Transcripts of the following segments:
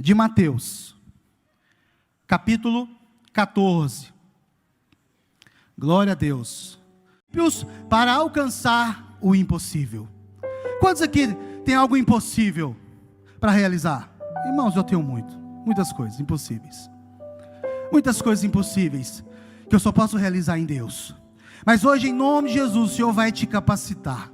de Mateus, capítulo 14. Glória a Deus. Para alcançar o impossível. Quantos aqui tem algo impossível para realizar? Irmãos, eu tenho muitas coisas impossíveis. Muitas coisas impossíveis que eu só posso realizar em Deus. Mas hoje, em nome de Jesus, o Senhor vai te capacitar.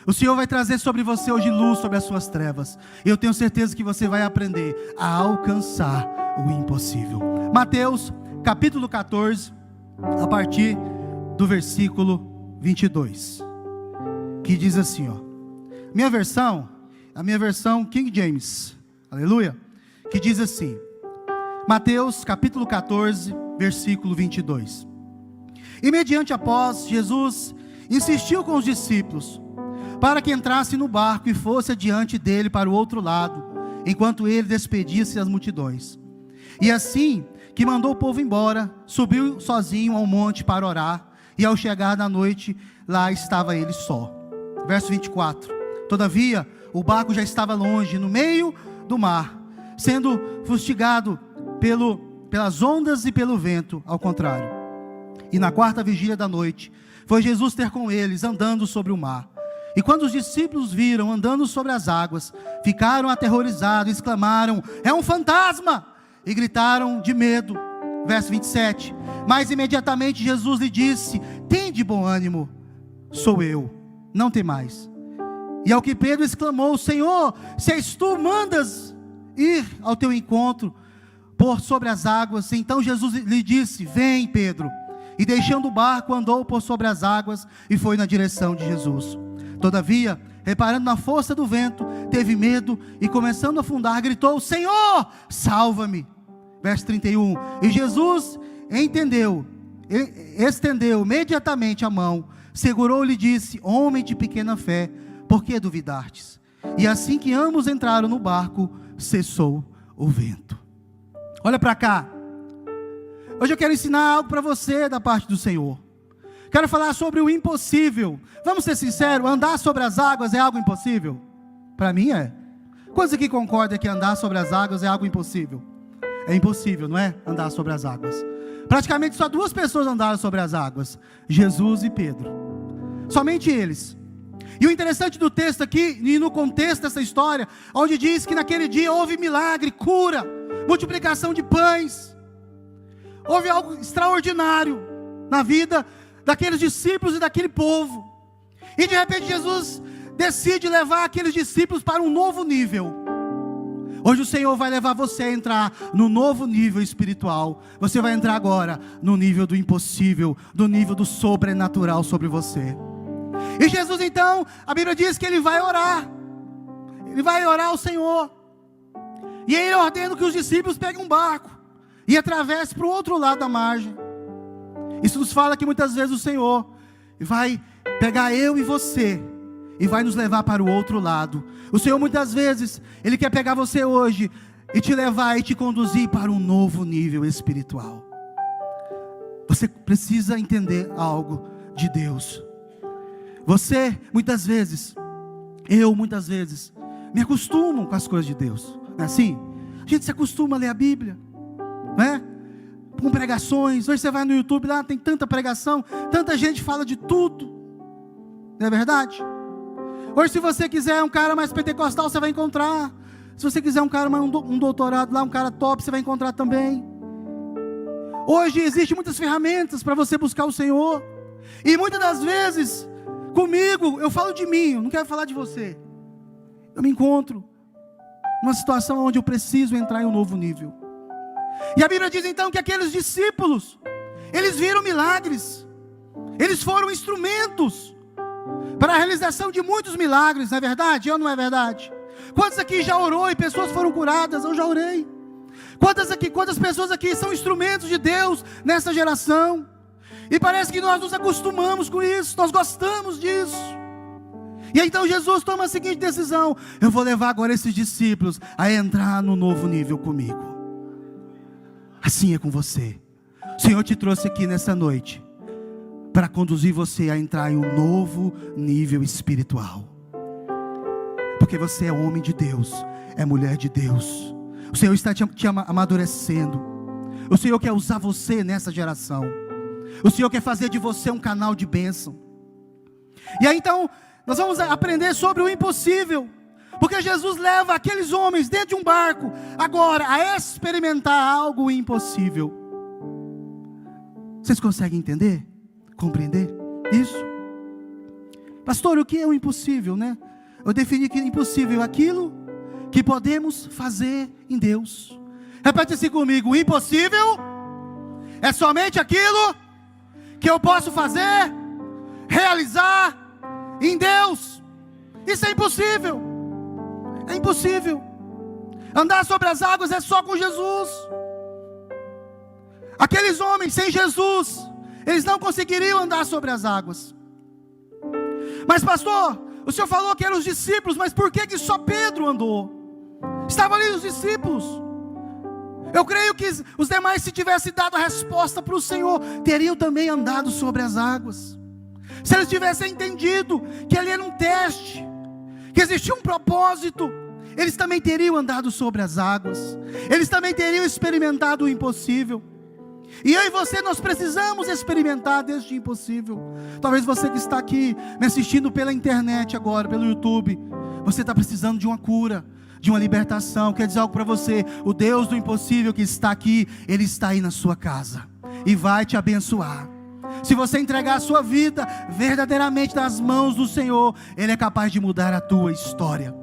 O Senhor vai trazer sobre você hoje luz sobre as suas trevas. E eu tenho certeza que você vai aprender a alcançar o impossível. Mateus, capítulo 14, a partir do versículo 22. Que diz assim, ó. A minha versão King James. Aleluia. Que diz assim. Mateus, capítulo 14, versículo 22. E mediante após, Jesus insistiu com os discípulos para que entrasse no barco e fosse adiante dele para o outro lado, enquanto ele despedisse as multidões. E assim que mandou o povo embora, subiu sozinho ao monte para orar, e ao chegar da noite, lá estava ele só. Verso 24. Todavia, o barco já estava longe, no meio do mar, sendo fustigado pelas ondas e pelo vento, ao contrário. E na quarta vigília da noite, foi Jesus ter com eles, andando sobre o mar. E quando os discípulos viram andando sobre as águas, ficaram aterrorizados, exclamaram: é um fantasma! E gritaram de medo. Verso 27. Mas imediatamente Jesus lhe disse: tende bom ânimo, sou eu, não temais. E ao que Pedro exclamou: Senhor, se és tu, mandas ir ao teu encontro por sobre as águas. Então Jesus lhe disse: vem, Pedro. E deixando o barco, andou por sobre as águas e foi na direção de Jesus. Todavia, reparando na força do vento, teve medo e, começando a afundar, gritou: Senhor, salva-me. Verso 31. E Jesus estendeu imediatamente a mão, segurou-lhe e disse: homem de pequena fé, por que duvidastes? E assim que ambos entraram no barco, cessou o vento. Olha para cá. Hoje eu quero ensinar algo para você da parte do Senhor. Quero falar sobre o impossível. Vamos ser sinceros, andar sobre as águas é algo impossível? Para mim é. Quantos aqui concordam que andar sobre as águas é algo impossível? É impossível, não é? Andar sobre as águas. Praticamente só duas pessoas andaram sobre as águas: Jesus e Pedro. Somente eles. E o interessante do texto aqui, e no contexto dessa história, onde diz que naquele dia houve milagre, cura, multiplicação de pães. Houve algo extraordinário na vida daqueles discípulos e daquele povo. E de repente Jesus decide levar aqueles discípulos para um novo nível. Hoje o Senhor vai levar você a entrar no novo nível espiritual. Você vai entrar agora no nível do impossível, do nível do sobrenatural sobre você. E Jesus então, a Bíblia diz que ele vai orar. Ele vai orar ao Senhor. E ele ordena que os discípulos peguem um barco e atravesse para o outro lado da margem. Isso nos fala que muitas vezes o Senhor vai pegar eu e você e vai nos levar para o outro lado. O Senhor muitas vezes, Ele quer pegar você hoje e te levar e te conduzir para um novo nível espiritual. Você precisa entender algo de Deus. Você, muitas vezes, eu muitas vezes, me acostumo com as coisas de Deus. Não é assim? A gente se acostuma a ler a Bíblia, não é? Com pregações. Hoje você vai no YouTube, lá tem tanta pregação, tanta gente fala de tudo. Não é verdade? Hoje, se você quiser um cara mais pentecostal, você vai encontrar. Se você quiser um cara mais um doutorado lá, um cara top, você vai encontrar também. Hoje existem muitas ferramentas para você buscar o Senhor. E muitas das vezes, comigo, eu falo de mim, eu não quero falar de você. Eu me encontro numa situação onde eu preciso entrar em um novo nível. E a Bíblia diz então que aqueles discípulos, eles viram milagres. Eles foram instrumentos para a realização de muitos milagres, não é verdade? Ou não é verdade? Quantos aqui já orou e pessoas foram curadas? Eu já orei. Quantas pessoas aqui são instrumentos de Deus nessa geração? E parece que nós nos acostumamos com isso, nós gostamos disso. E então Jesus toma a seguinte decisão: eu vou levar agora esses discípulos a entrar no novo nível comigo. Assim é com você. O Senhor te trouxe aqui nessa noite para conduzir você a entrar em um novo nível espiritual. Porque você é homem de Deus, é mulher de Deus. O Senhor está te amadurecendo. O Senhor quer usar você nessa geração. O Senhor quer fazer de você um canal de bênção. E aí então, nós vamos aprender sobre o impossível. Porque Jesus leva aqueles homens dentro de um barco, agora, a experimentar algo impossível. Vocês conseguem entender? Compreender isso? Pastor, o que é o impossível, né? Eu defini que impossível é aquilo que podemos fazer em Deus. Repete assim comigo: o impossível é somente aquilo que eu posso fazer, realizar em Deus. Isso é impossível. É impossível. Andar sobre as águas é só com Jesus. Aqueles homens sem Jesus, eles não conseguiriam andar sobre as águas. Mas pastor, o senhor falou que eram os discípulos, mas por que só Pedro andou? Estavam ali os discípulos. Eu creio que os demais, se tivessem dado a resposta para o Senhor, teriam também andado sobre as águas. Se eles tivessem entendido que ali era um teste, que existia um propósito, eles também teriam andado sobre as águas. Eles também teriam experimentado o impossível. E eu e você, nós precisamos experimentar deste impossível. Talvez você que está aqui me assistindo pela internet agora, pelo YouTube, você está precisando de uma cura, de uma libertação. Quer dizer algo para você: o Deus do impossível que está aqui, Ele está aí na sua casa e vai te abençoar. Se você entregar a sua vida verdadeiramente nas mãos do Senhor, Ele é capaz de mudar a tua história.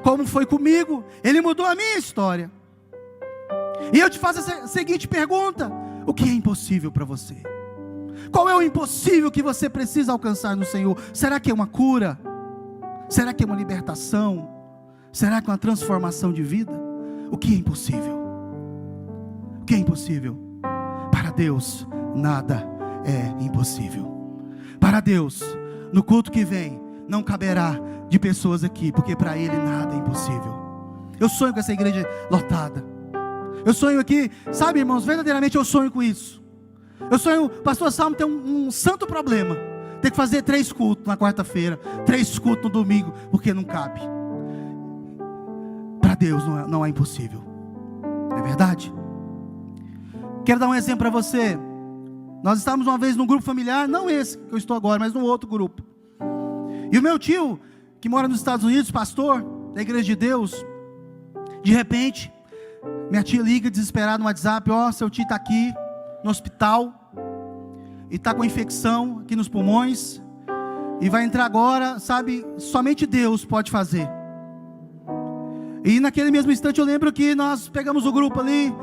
Como foi comigo, Ele mudou a minha história. E eu te faço a seguinte pergunta: o que é impossível para você? Qual é o impossível que você precisa alcançar no Senhor? Será que é uma cura? Será que é uma libertação? Será que é uma transformação de vida? O que é impossível? O que é impossível? Para Deus, nada é impossível. Para Deus, no culto que vem, não caberá de pessoas aqui, porque para Ele nada é impossível. Eu sonho com essa igreja lotada. Eu sonho aqui, sabe, irmãos, verdadeiramente eu sonho com isso. Eu sonho, pastor Salmo tem um santo problema: tem que fazer 3 cultos na quarta-feira, 3 cultos no domingo, porque não cabe. Para Deus não é impossível. Não é verdade? Quero dar um exemplo para você. Nós estávamos uma vez num grupo familiar, não esse que eu estou agora, mas num outro grupo. E o meu tio, que mora nos Estados Unidos, pastor da Igreja de Deus, de repente, minha tia liga desesperada no WhatsApp: ó, seu tio está aqui no hospital e está com infecção aqui nos pulmões e vai entrar agora, sabe, somente Deus pode fazer. E naquele mesmo instante eu lembro que nós pegamos o grupo ali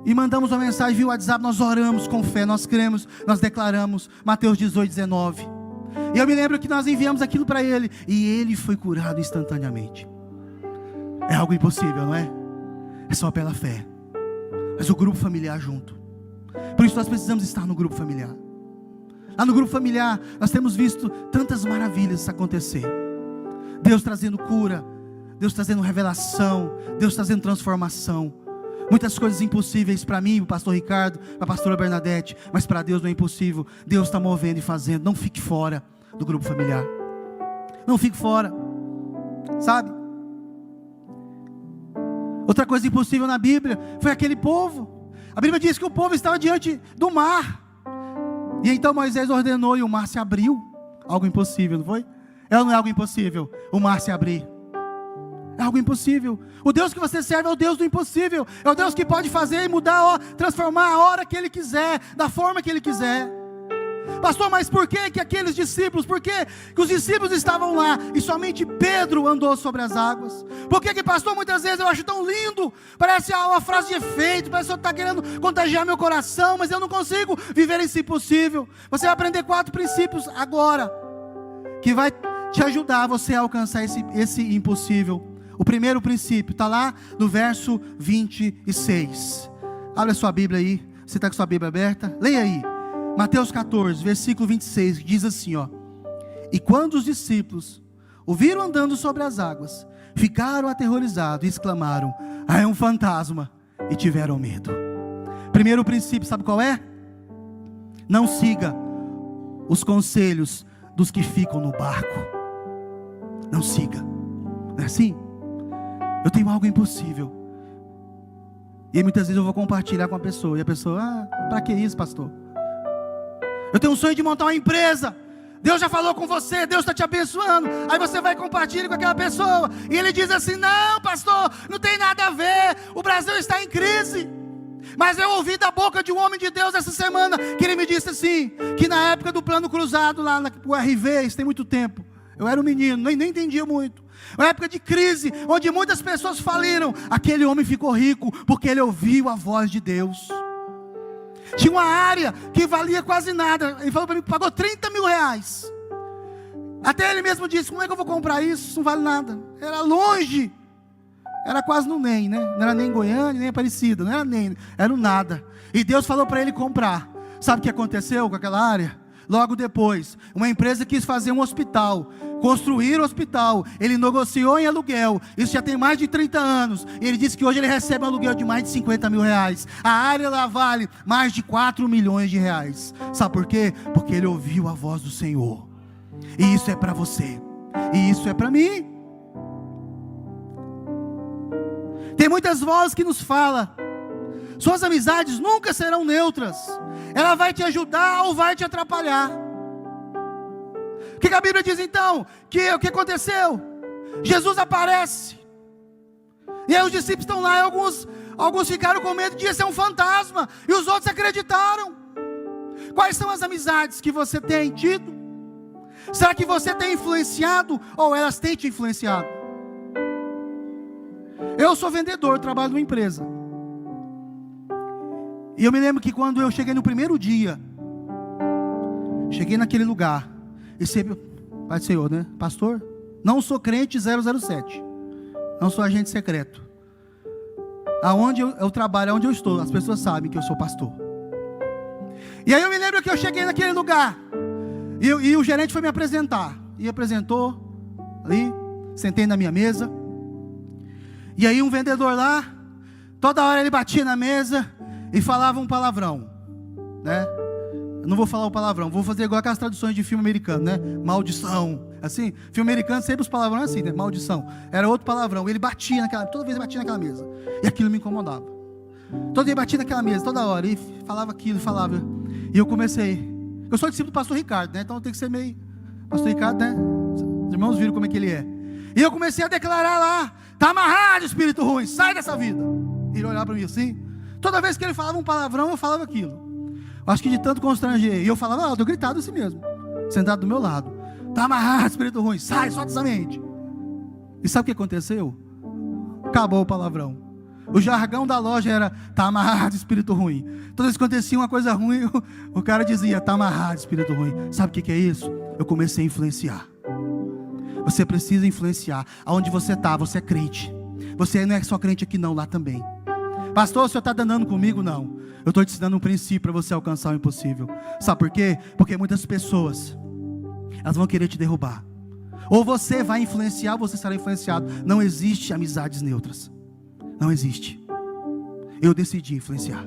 e mandamos uma mensagem via WhatsApp. Nós oramos com fé, nós cremos, nós declaramos Mateus 18:19. E eu me lembro que nós enviamos aquilo para ele e ele foi curado instantaneamente. É algo impossível, não é? É só pela fé. Mas o grupo familiar junto. Por isso nós precisamos estar no grupo familiar. Lá no grupo familiar nós temos visto tantas maravilhas acontecer. Deus trazendo cura, Deus trazendo revelação, Deus trazendo transformação. Muitas coisas impossíveis para mim, para o pastor Ricardo, para a pastora Bernadette, mas para Deus não é impossível. Deus está movendo e fazendo. Não fique fora do grupo familiar. Não fique fora. Sabe? Outra coisa impossível na Bíblia foi aquele povo. A Bíblia diz que o povo estava diante do mar. E então Moisés ordenou e o mar se abriu. Algo impossível, não foi? É ou não é algo impossível? O mar se abrir. É algo impossível. O Deus que você serve é o Deus do impossível. É o Deus que pode fazer e mudar, transformar a hora que Ele quiser, da forma que Ele quiser. Pastor, mas por que aqueles discípulos, por que os discípulos estavam lá e somente Pedro andou sobre as águas? Por que pastor, muitas vezes eu acho tão lindo, parece uma frase de efeito, parece que está querendo contagiar meu coração, mas eu não consigo viver esse impossível. Você vai aprender 4 princípios agora, que vai te ajudar a você a alcançar esse impossível. O primeiro princípio está lá no verso 26. Abre a sua Bíblia aí. Você está com a sua Bíblia aberta? Leia aí. Mateus 14, versículo 26, que diz assim, ó: e quando os discípulos o viram andando sobre as águas, ficaram aterrorizados e exclamaram: é um fantasma, e tiveram medo. Primeiro princípio, sabe qual é? Não siga os conselhos dos que ficam no barco. Não siga. Não é assim? Eu tenho algo impossível. E muitas vezes eu vou compartilhar com a pessoa. E a pessoa, para que isso, pastor? Eu tenho um sonho de montar uma empresa. Deus já falou com você, Deus está te abençoando. Aí você vai compartilhar com aquela pessoa. E ele diz assim, não, pastor, não tem nada a ver. O Brasil está em crise. Mas eu ouvi da boca de um homem de Deus essa semana, que ele me disse assim, que na época do plano cruzado, lá no RV, isso tem muito tempo. Eu era um menino, nem entendia muito. Uma época de crise, onde muitas pessoas faliram. Aquele homem ficou rico, porque ele ouviu a voz de Deus. Tinha uma área que valia quase nada. Ele falou para mim que pagou 30 mil reais. Até ele mesmo disse, como é que eu vou comprar isso? Isso não vale nada. Era longe. Era quase no NEM, né? Não era nem Goiânia, nem Aparecida. Não era nem, era no nada. E Deus falou para ele comprar. Sabe o que aconteceu com aquela área? Logo depois, uma empresa quis fazer um hospital, construir o hospital. Ele negociou em aluguel. Isso já tem mais de 30 anos. E ele disse que hoje ele recebe um aluguel de mais de 50 mil reais. A área lá vale mais de 4 milhões de reais. Sabe por quê? Porque ele ouviu a voz do Senhor. E isso é para você. E isso é para mim. Tem muitas vozes que nos falam. Suas amizades nunca serão neutras. Ela vai te ajudar ou vai te atrapalhar. O que a Bíblia diz então? Que o que aconteceu? Jesus aparece. E aí os discípulos estão lá. E alguns ficaram com medo de ser um fantasma. E os outros acreditaram. Quais são as amizades que você tem tido? Será que você tem influenciado ou elas têm te influenciado? Eu sou vendedor, trabalho numa empresa. E eu me lembro que quando eu cheguei no primeiro dia, cheguei naquele lugar, e sempre, Pai do Senhor, né? Pastor, não sou crente 007, não sou agente secreto. Aonde eu trabalho, aonde eu estou, as pessoas sabem que eu sou pastor. E aí eu me lembro que eu cheguei naquele lugar, e o gerente foi me apresentar, e apresentou, ali, sentei na minha mesa, e aí um vendedor lá, toda hora ele batia na mesa, e falava um palavrão, né? Eu não vou falar o palavrão, vou fazer igual aquelas traduções de filme americano, né? Maldição, assim, filme americano sempre os palavrões assim, né? Maldição, era outro palavrão, ele batia toda vez ele batia naquela mesa, e aquilo me incomodava, toda vez ele batia naquela mesa, toda hora, e falava aquilo, falava, e eu comecei, eu sou discípulo do pastor Ricardo, né? Então eu tenho que ser meio, pastor Ricardo, né? Os irmãos viram como é que ele é, e eu comecei a declarar lá, tá amarrado espírito ruim, sai dessa vida, e ele olhava para mim assim, toda vez que ele falava um palavrão, eu falava aquilo. Acho que de tanto constranger. E eu falava alto, eu gritava assim mesmo, sentado do meu lado. Está amarrado, espírito ruim, sai, solta essa mente. E sabe o que aconteceu? Acabou o palavrão. O jargão da loja era, está amarrado, espírito ruim. Toda vez que acontecia uma coisa ruim, o cara dizia, está amarrado, espírito ruim. Sabe o que é isso? Eu comecei a influenciar. Você precisa influenciar. Aonde você está, você é crente. Você não é só crente aqui não, lá também. Pastor, o senhor está danando comigo? Não, eu estou te ensinando um princípio para você alcançar o impossível. Sabe por quê? Porque muitas pessoas, elas vão querer te derrubar. Ou você vai influenciar, ou você será influenciado. Não existe amizades neutras. Não existe. Eu decidi influenciar.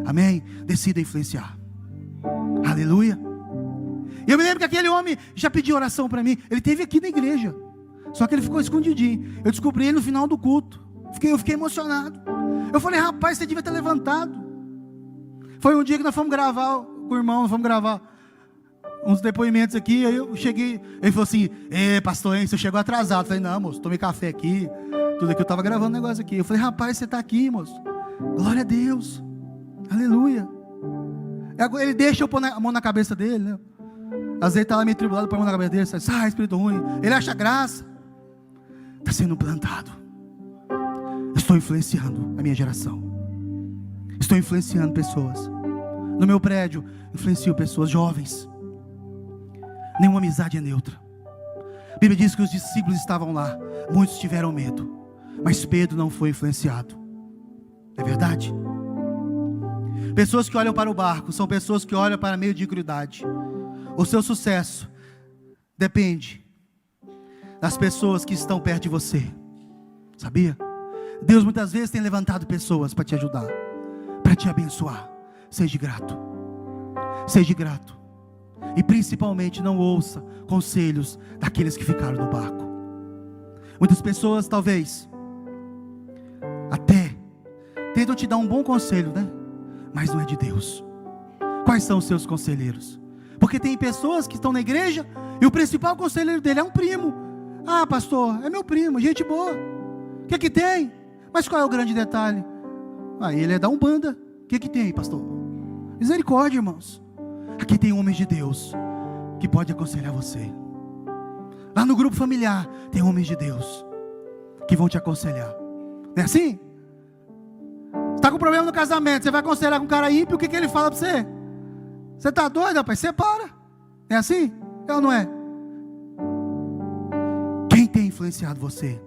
Amém? Decida influenciar. Aleluia. E eu me lembro que aquele homem já pediu oração para mim. Ele esteve aqui na igreja, só que ele ficou escondidinho. Eu descobri ele no final do culto. Eu fiquei emocionado. Eu falei, rapaz, você devia ter levantado. Foi um dia que nós fomos gravar com o irmão, nós fomos gravar uns depoimentos aqui. Aí eu cheguei, ele falou assim, pastor, hein, você chegou atrasado. Eu falei, não, moço, tomei café aqui, tudo aqui, eu estava gravando um negócio aqui. Eu falei, rapaz, você está aqui, moço. Glória a Deus, aleluia. Ele deixa eu pôr a mão na cabeça dele, né? Às vezes está lá meio tribulado, põe a mão na cabeça dele, sai, espírito ruim. Ele acha graça. Está sendo plantado. Estou influenciando a minha geração. Estou influenciando pessoas. No meu prédio, influencio pessoas jovens. Nenhuma amizade é neutra. A Bíblia diz que os discípulos estavam lá. Muitos tiveram medo, mas Pedro não foi influenciado. É verdade? Pessoas que olham para o barco são pessoas que olham para a mediocridade. O seu sucesso depende das pessoas que estão perto de você. Sabia? Deus muitas vezes tem levantado pessoas para te ajudar, para te abençoar. Seja grato. Seja grato. E principalmente não ouça conselhos daqueles que ficaram no barco. Muitas pessoas talvez até Pedro te dá um bom conselho, né? Mas não é de Deus. Quais são os seus conselheiros? Porque tem pessoas que estão na igreja e o principal conselheiro dele é um primo. Ah, pastor, é meu primo, gente boa. O que tem? Mas qual é o grande detalhe? Ah, ele é da Umbanda. O que tem, pastor? Misericórdia, irmãos. Aqui tem homens de Deus que pode aconselhar você. Lá no grupo familiar tem homens de Deus que vão te aconselhar. Não é assim? Você está com problema no casamento, você vai aconselhar com um cara ímpio, o que ele fala para você? Você está doido, rapaz? Separa. É assim? É ou não é? Quem tem influenciado você?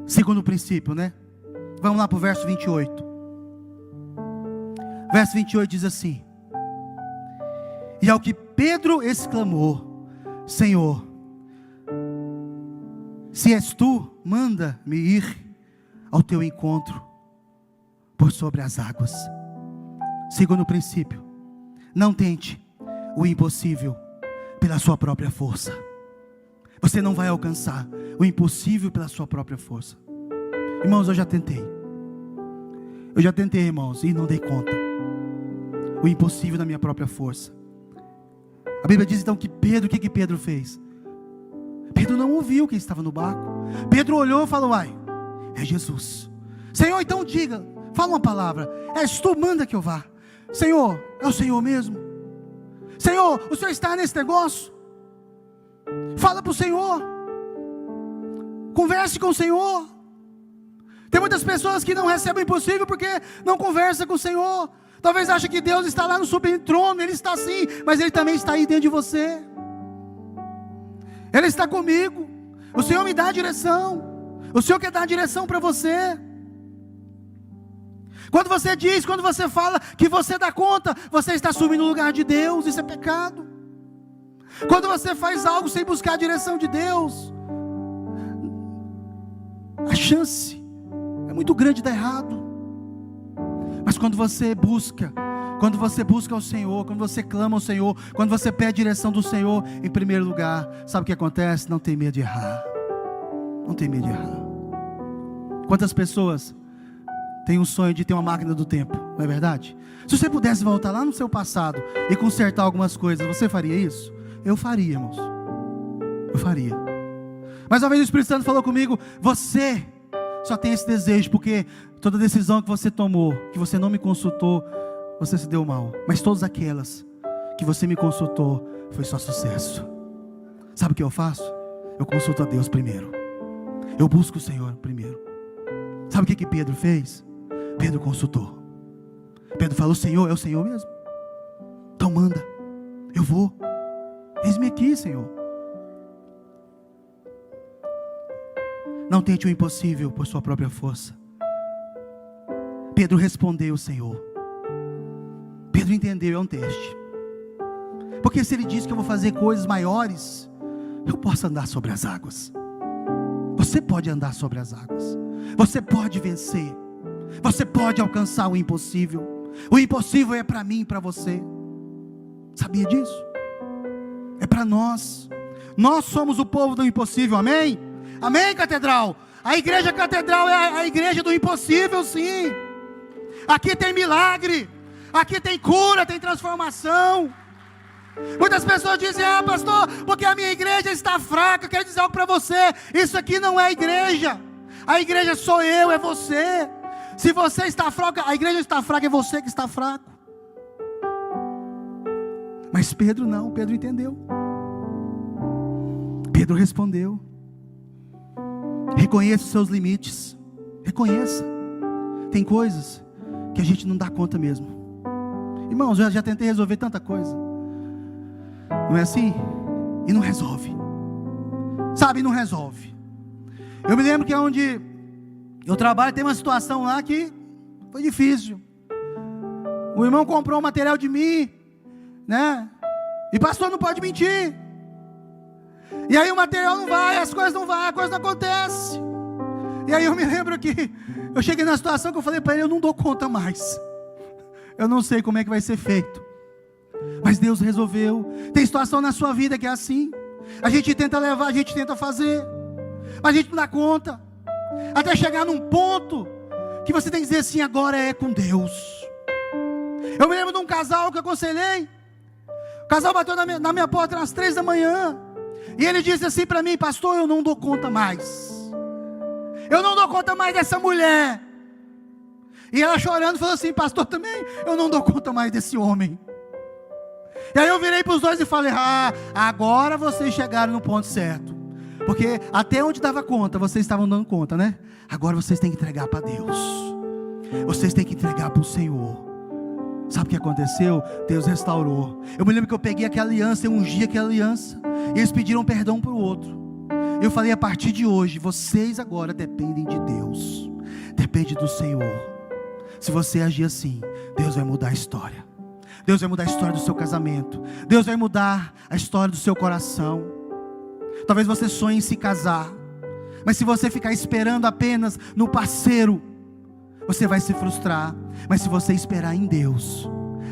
Segundo princípio, né? Vamos lá para o verso 28. Verso 28 diz assim: e ao que Pedro exclamou: Senhor, se és tu, manda-me ir ao teu encontro por sobre as águas. Segundo princípio, não tente o impossível pela sua própria força. Você não vai alcançar o impossível pela sua própria força. Irmãos, eu já tentei, irmãos, e não dei conta. O impossível na minha própria força. A Bíblia diz então que Pedro, o que Pedro fez? Pedro não ouviu quem estava no barco. Pedro olhou e falou: ai, é Jesus. Senhor, então diga, fala uma palavra. És tu, manda que eu vá. Senhor, é o Senhor mesmo. Senhor, o Senhor está nesse negócio? Fala para o Senhor. Converse com o Senhor. Tem muitas pessoas que não recebem o impossível porque não conversam com o Senhor. Talvez ache que Deus está lá no sublime trono. Ele está sim, mas Ele também está aí dentro de você. Ele está comigo. O Senhor me dá a direção. O Senhor quer dar a direção para você. Quando você diz, quando você fala que você dá conta, você está assumindo o lugar de Deus. Isso é pecado. Quando você faz algo sem buscar a direção de Deus, a chance é muito grande de dar errado. Mas quando você busca o Senhor, quando você clama ao Senhor, quando você pede a direção do Senhor em primeiro lugar, sabe o que acontece? Não tem medo de errar. Não tem medo de errar. Quantas pessoas têm um sonho de ter uma máquina do tempo, não é verdade? Se você pudesse voltar lá no seu passado e consertar algumas coisas, você faria isso? Eu faria, irmãos. Eu faria. Mas uma vez o Espírito Santo falou comigo: você só tem esse desejo porque toda decisão que você tomou, que você não me consultou, você se deu mal. Mas todas aquelas que você me consultou, foi só sucesso. Sabe o que eu faço? Eu consulto a Deus primeiro. Eu busco o Senhor primeiro. Sabe o que Pedro fez? Pedro consultou. Pedro falou: Senhor, é o Senhor mesmo? Então manda, eu vou. Eis-me aqui, Senhor. Não tente o impossível por sua própria força. Pedro respondeu: Senhor. Pedro entendeu, é um teste. Porque se ele diz que eu vou fazer coisas maiores, eu posso andar sobre as águas. Você pode andar sobre as águas. Você pode vencer. Você pode alcançar o impossível. O impossível é para mim e para você. Sabia disso? É para nós. Nós somos o povo do impossível, amém? Amém, catedral? A igreja catedral é a igreja do impossível, sim. Aqui tem milagre, aqui tem cura, tem transformação. Muitas pessoas dizem: ah, pastor, porque a minha igreja está fraca. Eu quero dizer algo para você: isso aqui não é igreja. A igreja sou eu, é você. Se você está fraco, a igreja está fraca, é você que está fraco. Mas Pedro não, Pedro entendeu. Pedro respondeu: reconheça os seus limites. Reconheça. Tem coisas que a gente não dá conta mesmo. Irmãos, eu já tentei resolver tanta coisa. Não é assim? E não resolve. Sabe, não resolve. Eu me lembro que é onde eu trabalho, tem uma situação lá que foi difícil. O irmão comprou um material de mim, né? E pastor não pode mentir. E aí o material não vai, as coisas não vai, a coisa não acontece. E aí eu me lembro que eu cheguei na situação que eu falei para ele: eu não dou conta mais. Eu não sei como é que vai ser feito. Mas Deus resolveu. Tem situação na sua vida que é assim. A gente tenta levar, a gente tenta fazer, mas a gente não dá conta. Até chegar num ponto que você tem que dizer assim: agora é com Deus. Eu me lembro de um casal que eu aconselhei. O casal bateu na minha porta às 3 da manhã. E ele disse assim para mim: pastor, eu não dou conta mais. Eu não dou conta mais dessa mulher. E ela chorando falou assim: pastor, também eu não dou conta mais desse homem. E aí eu virei para os dois e falei: agora vocês chegaram no ponto certo. Porque até onde dava conta, vocês estavam dando conta, né? Agora vocês têm que entregar para Deus. Vocês têm que entregar para o Senhor. Sabe o que aconteceu? Deus restaurou. Eu me lembro que eu peguei aquela aliança, eu ungi aquela aliança. E eles pediram perdão para o outro. Eu falei: a partir de hoje, vocês agora dependem de Deus. Depende do Senhor. Se você agir assim, Deus vai mudar a história. Deus vai mudar a história do seu casamento. Deus vai mudar a história do seu coração. Talvez você sonhe em se casar, mas se você ficar esperando apenas no parceiro, você vai se frustrar. Mas se você esperar em Deus,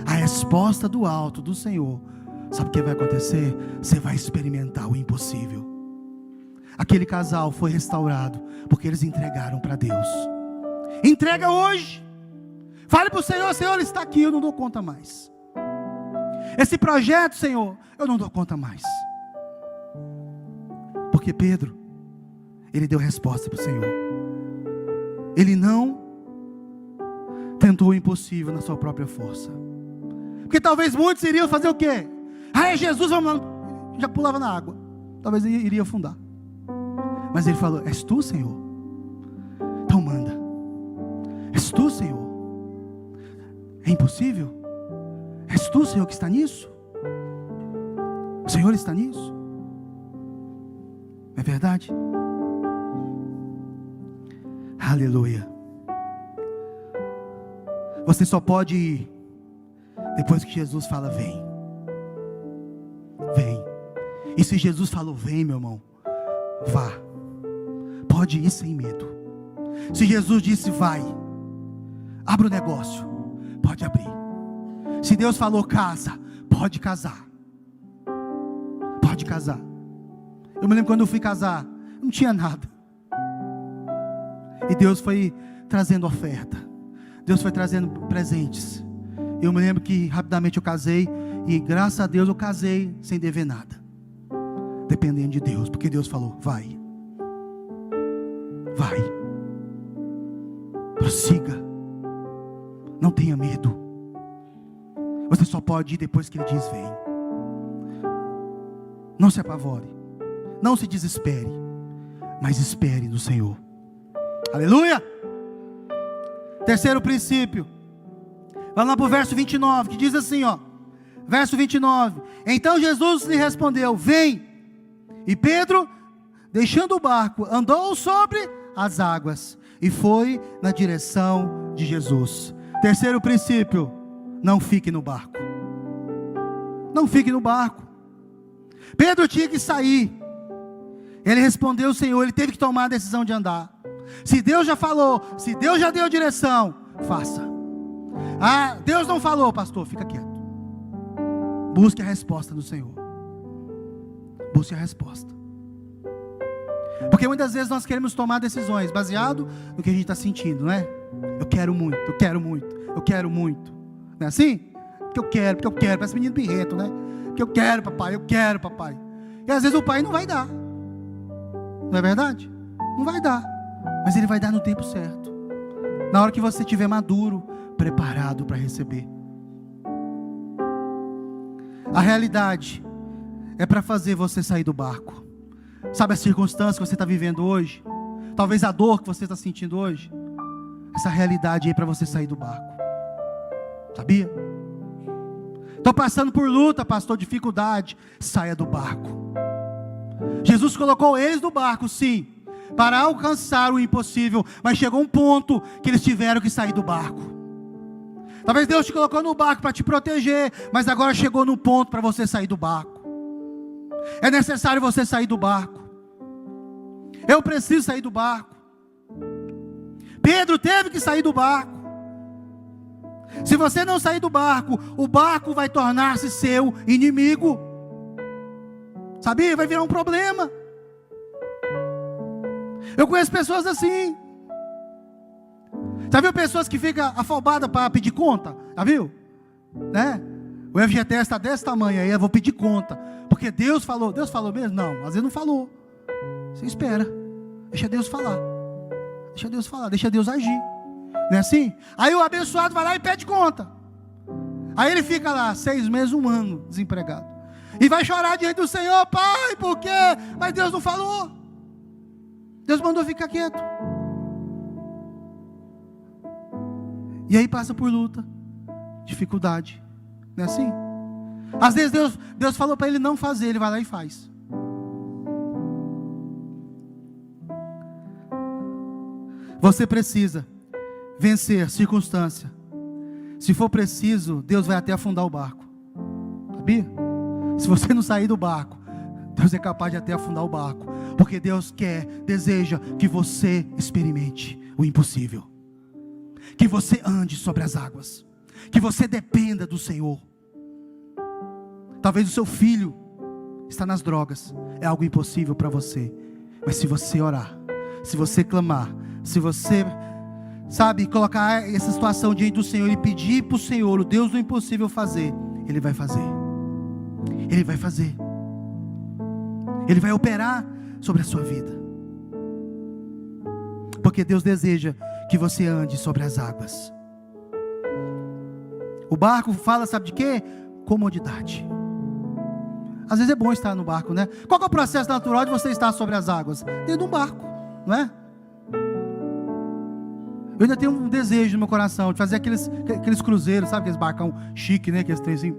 a resposta do alto do Senhor, sabe o que vai acontecer? Você vai experimentar o impossível. Aquele casal foi restaurado porque eles entregaram para Deus. Entrega hoje. Fale para o Senhor: Senhor, está aqui, eu não dou conta mais. Esse projeto, Senhor, eu não dou conta mais. Porque Pedro, ele deu resposta para o Senhor. Ele não tentou o impossível na sua própria força. Porque talvez muitos iriam fazer o quê? É Jesus, vamos lá. Já pulava na água. Talvez iria afundar. Mas ele falou: és tu, Senhor? Então manda. És tu, Senhor? É impossível? És tu, Senhor, que está nisso? O Senhor está nisso? Não é verdade? Aleluia. Você só pode ir depois que Jesus fala: vem. Vem. E se Jesus falou: vem, meu irmão, vá. Pode ir sem medo. Se Jesus disse: vai, abra o negócio, pode abrir. Se Deus falou: casa, pode casar. Pode casar. Eu me lembro quando eu fui casar, não tinha nada. E Deus foi trazendo oferta. Deus foi trazendo presentes. Eu me lembro que rapidamente eu casei. E graças a Deus eu casei sem dever nada. Dependendo de Deus. Porque Deus falou: vai. Vai. Prossiga. Não tenha medo. Você só pode ir depois que Ele diz: vem. Não se apavore. Não se desespere. Mas espere no Senhor. Aleluia. Terceiro princípio. Vamos lá para o verso 29, que diz assim, ó. Verso 29. Então Jesus lhe respondeu: vem. E Pedro, deixando o barco, andou sobre as águas e foi na direção de Jesus. Terceiro princípio: não fique no barco. Não fique no barco. Pedro tinha que sair. Ele respondeu ao Senhor, ele teve que tomar a decisão de andar. Se Deus já falou, se Deus já deu direção, faça. Deus não falou, pastor, fica quieto. Busque a resposta do Senhor. Busque a resposta. Porque muitas vezes nós queremos tomar decisões baseado no que a gente está sentindo, não é? Eu quero muito, eu quero muito, eu quero muito. Não é assim? Porque eu quero, parece menino birrento, né? Porque eu quero, papai. E às vezes o pai não vai dar. Não é verdade? Não vai dar. Mas Ele vai dar no tempo certo. Na hora que você estiver maduro, preparado para receber. A realidade é para fazer você sair do barco. Sabe a circunstância que você está vivendo hoje? Talvez a dor que você está sentindo hoje? Essa realidade aí é para você sair do barco. Sabia? Estou passando por luta, pastor, dificuldade. Saia do barco. Jesus colocou eles no barco, sim, para alcançar o impossível. Mas chegou um ponto que eles tiveram que sair do barco. Talvez Deus te colocou no barco para te proteger, mas agora chegou no ponto para você sair do barco. É necessário você sair do barco. Eu preciso sair do barco. Pedro teve que sair do barco. Se você não sair do barco, o barco vai tornar-se seu inimigo. Sabia? Vai virar um problema. Eu conheço pessoas assim. Já viu pessoas que ficam afobadas para pedir conta? Já viu? Né? O FGTS está desse tamanho aí, eu vou pedir conta. Porque Deus falou. Deus falou mesmo? Não, às vezes não falou. Você espera. Deixa Deus falar. Deixa Deus falar, deixa Deus agir. Não é assim? Aí o abençoado vai lá e pede conta. Aí ele fica lá 6 meses, 1 ano, desempregado. E vai chorar diante do Senhor: Pai, por quê? Mas Deus não falou. Deus mandou ficar quieto. E aí passa por luta, dificuldade. Não é assim? Às vezes Deus falou para ele não fazer, ele vai lá e faz. Você precisa vencer circunstância. Se for preciso, Deus vai até afundar o barco. Sabia? Se você não sair do barco, Deus é capaz de até afundar o barco. Porque Deus deseja que você experimente o impossível. Que você ande sobre as águas. Que você dependa do Senhor. Talvez o seu filho está nas drogas. É algo impossível para você. Mas se você orar, se você clamar, se você, colocar essa situação diante do Senhor e pedir para o Senhor, o Deus do impossível, fazer, Ele vai fazer. Ele vai fazer. Ele vai operar sobre a sua vida. Porque Deus deseja que você ande sobre as águas. O barco fala, sabe de quê? Comodidade. Às vezes é bom estar no barco, né? Qual é o processo natural de você estar sobre as águas? Dentro de um barco, não é? Eu ainda tenho um desejo no meu coração de fazer aqueles cruzeiros, sabe? Aqueles barcão chique, né? Aqueles trenzinhos.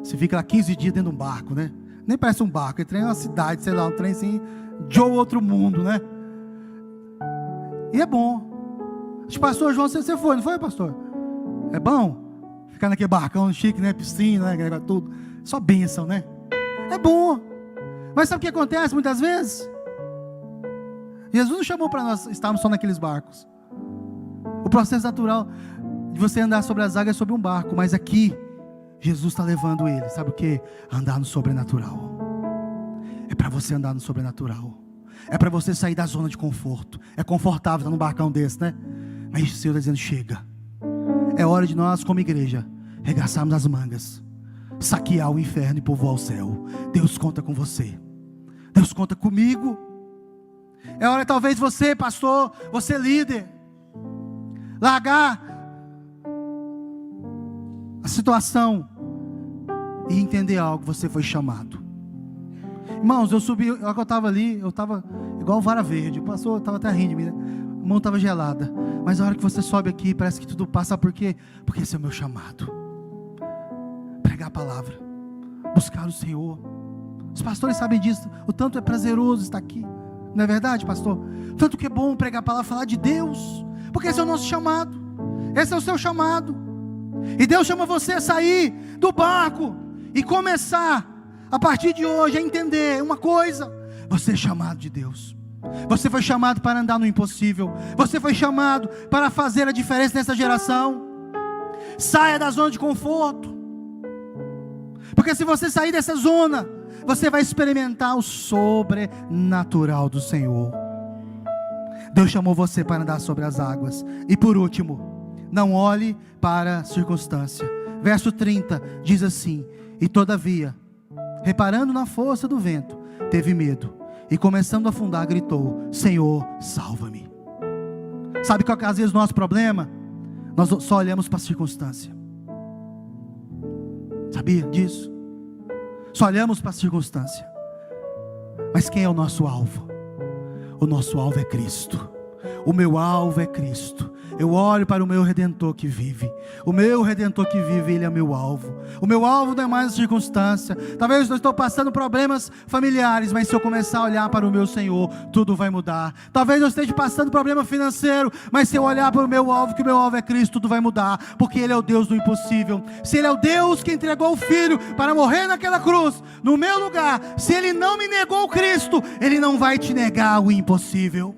Você fica lá 15 dias dentro de um barco, né? Nem parece um barco, ele trem é uma cidade, sei lá, um trem assim de outro mundo, né? E é bom. Acho que pastor João, você foi, não foi, pastor? É bom ficar naquele barcão chique, né? Piscina, né? Tudo. Só bênção, né? É bom. Mas sabe o que acontece muitas vezes? Jesus não chamou para nós estarmos só naqueles barcos. O processo natural de você andar sobre as águas é sobre um barco. Mas aqui, Jesus está levando ele, sabe o que? Andar no sobrenatural. É para você andar no sobrenatural. É para você sair da zona de conforto. É confortável estar num barcão desse, né? Mas o Senhor está dizendo: chega. É hora de nós, como igreja, regaçarmos as mangas, saquear o inferno e povoar o céu. Deus conta com você. Deus conta comigo. É hora, talvez você, pastor, você líder, largar a situação e entender algo. Você foi chamado. Irmãos, eu subi, eu estava ali, eu estava igual vara verde. O pastor estava até rindo de mim, né? A mão estava gelada. Mas a hora que você sobe aqui, parece que tudo passa. Por quê? Porque esse é o meu chamado. Pregar a palavra, buscar o Senhor. Os pastores sabem disso. O tanto é prazeroso estar aqui. Não é verdade, pastor? Tanto que é bom pregar a palavra, falar de Deus. Porque esse é o nosso chamado. Esse é o seu chamado. E Deus chama você a sair do barco e começar, a partir de hoje, a entender uma coisa: você é chamado de Deus. Você foi chamado para andar no impossível. Você foi chamado para fazer a diferença nessa geração. Saia da zona de conforto. Porque se você sair dessa zona, você vai experimentar o sobrenatural do Senhor. Deus chamou você para andar sobre as águas. E por último, não olhe para a circunstância. Verso 30 diz assim: e todavia, reparando na força do vento, teve medo, e começando a afundar, gritou: Senhor, salva-me. Sabe qual é às vezes o nosso problema? Nós só olhamos para a circunstância. Sabia disso? Só olhamos para a circunstância. Mas quem é o nosso alvo? O nosso alvo é Cristo. O meu alvo é Cristo. Eu olho para o meu Redentor que vive. O meu Redentor que vive, Ele é meu alvo. O meu alvo não é mais a circunstância. Talvez eu estou passando problemas familiares, mas se eu começar a olhar para o meu Senhor, tudo vai mudar. Talvez eu esteja passando problema financeiro, mas se eu olhar para o meu alvo, que o meu alvo é Cristo, tudo vai mudar. Porque Ele é o Deus do impossível. Se Ele é o Deus que entregou o Filho para morrer naquela cruz, no meu lugar, se Ele não me negou o Cristo, Ele não vai te negar o impossível.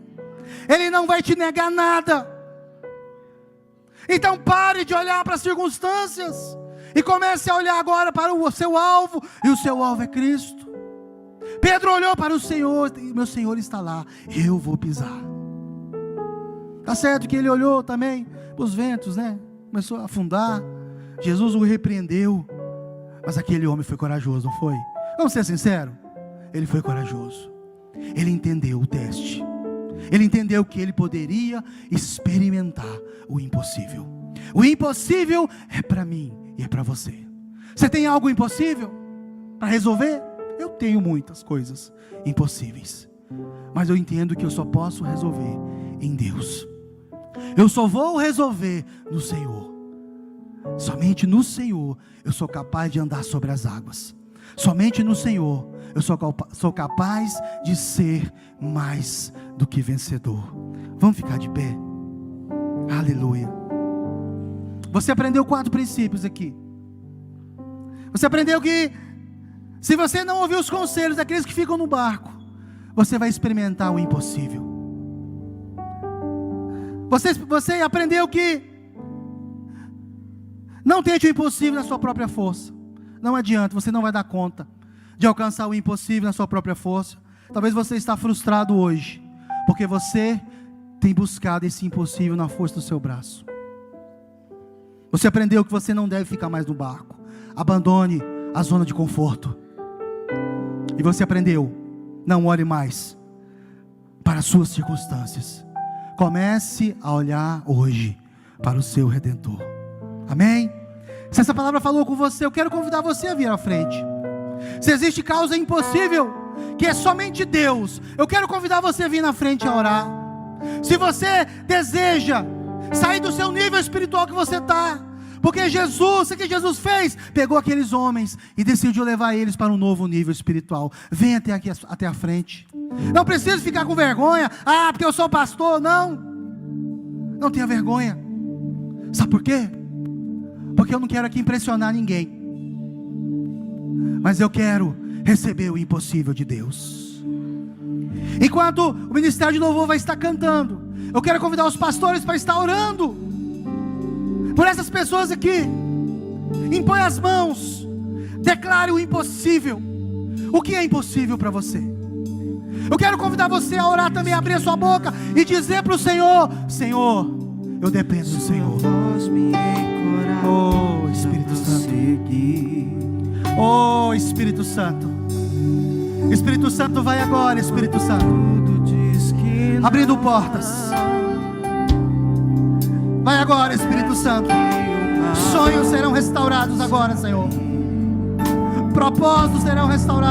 Ele não vai te negar nada. Então pare de olhar para as circunstâncias e comece a olhar agora para o seu alvo, e o seu alvo é Cristo. Pedro olhou para o Senhor, e meu Senhor está lá, eu vou pisar. Tá certo que ele olhou também para os ventos, né? Começou a afundar. Jesus o repreendeu. Mas aquele homem foi corajoso, não foi? Vamos ser sinceros? Ele foi corajoso. Ele entendeu o teste. Ele entendeu que ele poderia experimentar o impossível. O impossível é para mim e é para você. Você tem algo impossível para resolver? Eu tenho muitas coisas impossíveis. Mas eu entendo que eu só posso resolver em Deus. Eu só vou resolver no Senhor. Somente no Senhor eu sou capaz de andar sobre as águas. Somente no Senhor eu sou capaz de ser mais do que vencedor. Vamos ficar de pé. Aleluia. Você aprendeu 4 princípios aqui. Você aprendeu que se você não ouvir os conselhos daqueles que ficam no barco, você vai experimentar o impossível. Você aprendeu que não tente o impossível na sua própria força. Não adianta, você não vai dar conta de alcançar o impossível na sua própria força. Talvez você está frustrado hoje, porque você tem buscado esse impossível na força do seu braço. Você aprendeu que você não deve ficar mais no barco. Abandone a zona de conforto. E você aprendeu, não olhe mais para as suas circunstâncias. Comece a olhar hoje para o seu Redentor. Amém? Se essa palavra falou com você, eu quero convidar você a vir à frente. Se existe causa impossível, que é somente Deus, eu quero convidar você a vir na frente a orar. Se você deseja sair do seu nível espiritual que você está, porque Jesus, o que Jesus fez? Pegou aqueles homens e decidiu levar eles para um novo nível espiritual. Vem até a frente. Não precisa ficar com vergonha. Ah, porque eu sou pastor. Não tenha vergonha. Sabe por quê? Porque eu não quero aqui impressionar ninguém, mas eu quero receber o impossível de Deus. Enquanto o ministério de louvor vai estar cantando, eu quero convidar os pastores para estar orando por essas pessoas aqui. Impõe as mãos, declare o impossível. O que é impossível para você? Eu quero convidar você a orar também, abrir a sua boca e dizer para o Senhor: Senhor, eu dependo do Senhor. Oh Espírito Santo. Oh Espírito Santo. Espírito Santo, vai agora, Espírito Santo, abrindo portas. Vai agora, Espírito Santo. Sonhos serão restaurados agora, Senhor. Propósitos serão restaurados